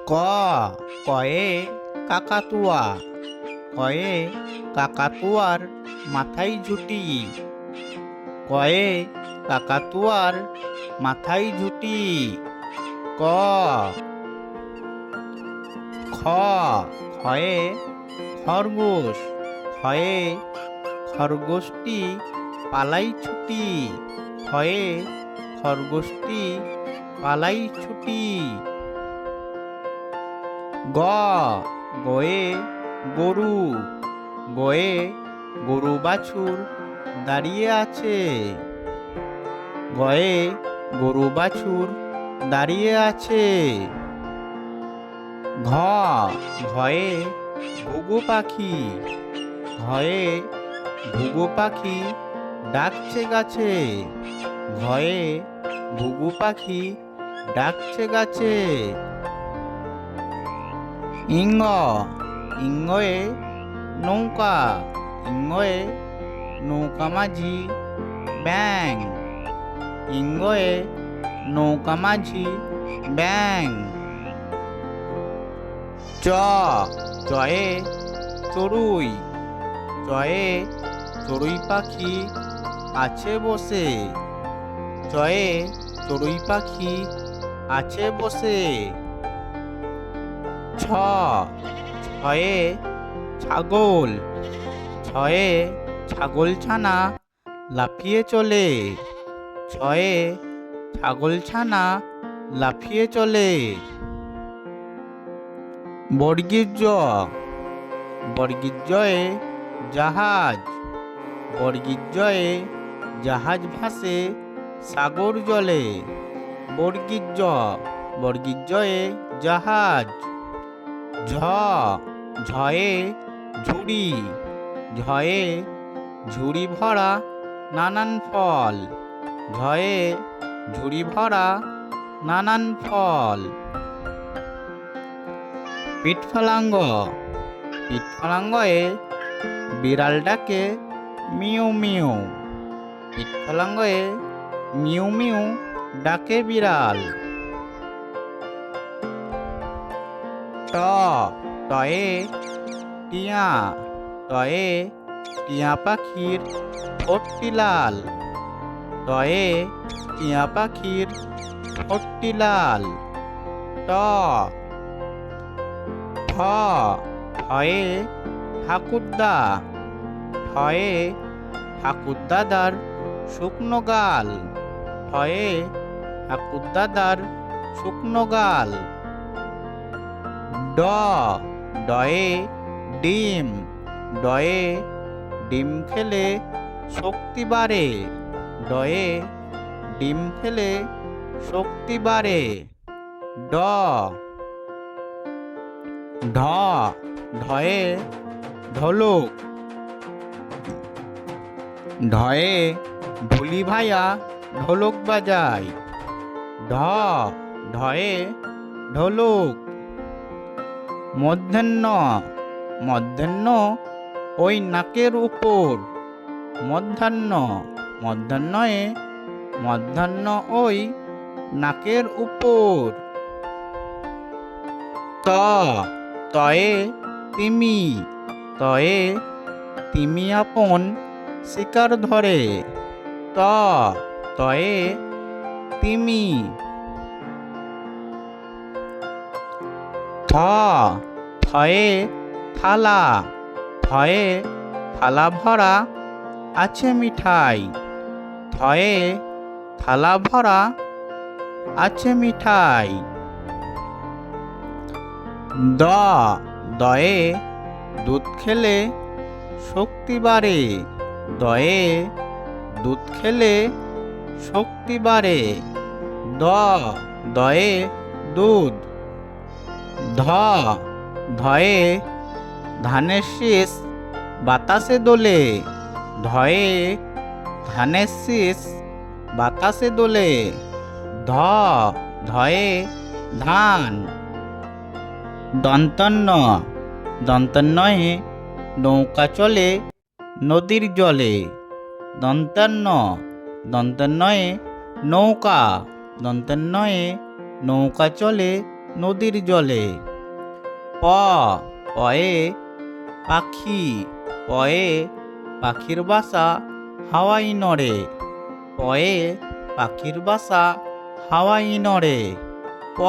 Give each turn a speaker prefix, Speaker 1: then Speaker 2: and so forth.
Speaker 1: ক কয়ে কাকাতুয়া। কয়ে কাকাতুয়ার মাথায় ঝুঁটি। কয়ে কাকাতুয়ার মাথায় ঝুঁটি। ক খ খয়ে খরগোশ। খয়ে খরগোশটি পালাই ছুটি। খয়ে খরগোশটি পালাই ছুটি। গ গয়ে গরু। গয়ে গরু বাছুর দাঁড়িয়ে আছে। গয়ে গরু বাছুর দাঁড়িয়ে আছে। ঘ ঘয়ে ঘুঘু পাখি। ঘয়ে ঘুঘু পাখি ডাকছে গাছে। ঘয়ে ঘুঘু পাখি ডাকছে গাছে। ইঙ্গ ইঙ্গয়ে নৌকা। ইঙ্গয়ে নৌকা মাঝি ব্যাং। ইঙ্গয়ে নৌকা মাঝি ব্যাং। চ চয়ে চড়ুই। চয়ে চড়ুই পাখি আছে বসে। চয়ে চড়ুই পাখি আছে বসে। ছ ছয়ে ছাগল। ছয়ে ছাগল ছানা লাফিয়ে চলে। ছয়ে ছাগল ছানা লাফিয়ে চলে। বর্গীর জ বর্গীর জয়ে জাহাজ। বর্গীর জয়ে জাহাজ ভাসে সাগর জলে। বর্গীর জ বর্গীর জয়ে জাহাজ। ঝ ঝয়ে ঝুড়ি। ঝয়ে ঝুড়ি ভরা নানান ফল। ঝয়ে ঝুড়ি ভরা নানান ফল। পিঠফলাঙ্গ পিঠফলাঙ্গয়ে বিড়াল ডাকে মিউ মিউ। পিঠফলাঙ্গয়ে মিউ মিউ ডাকে বিড়াল। ট টয়ে টিয়া। টয়ে টিয়া পাখির ঠোঁটটি লাল। টয়ে টিয়া পাখির ঠোঁটটি লাল। ট ঠ ঠয়ে ঠাকুরদা। ঠয়ে ঠাকুরদাদার শুকনো গাল। ঠয়ে ঠাকুরদাদার শুকনো গাল। ড ডয়ে ডিম। ডয়ে ডিম খেলে শক্তি বাড়ে। ডয়ে ডিম খেলে শক্তি বাড়ে। ড ঢ ঢয়ে ঢোলক। ঢয়ে ঢুলি ভাইয়া ঢোলক বাজায়। ঢ ঢয়ে ঢোলক। মধ্যাহ্ন মধ্যাহ্ন ওই নাকের উপর। মধ্যাহ্ন মধ্যাহ্নয়ে মধ্যাহ্ন ওই নাকের উপর। ত তয়ে তিমি। তয়ে তিমি আপন শিকার ধরে। ত তয়ে তিমি। থ থয়ে থালা। থয়ে থালা ভরা আছে মিঠাই। থয়ে থালা ভরা আছে মিঠাই। দ দয়ে দুধ খেলে শক্তি বাড়ে। দয়ে দুধ খেলে শক্তি বাড়ে। দ দয়ে দুধ। ধ ধয়ে ধানের শীষ বাতাসে দোলে। ধয়ে ধানের শীষ বাতাসে দোলে। ধ ধয়ে ধান। দন্তন্য দন্তন্যয়ে নৌকা চলে নদীর জলে। দন্তন্য দন্তন্যয়ে নৌকা। দন্তন্যয়ে নৌকা চলে নদীর জলে। প পয়ে পাখি, পয়ে পাখির বাসা হাওয়ায় নড়ে। পয়ে পাখির বাসা হাওয়ায় নড়ে। প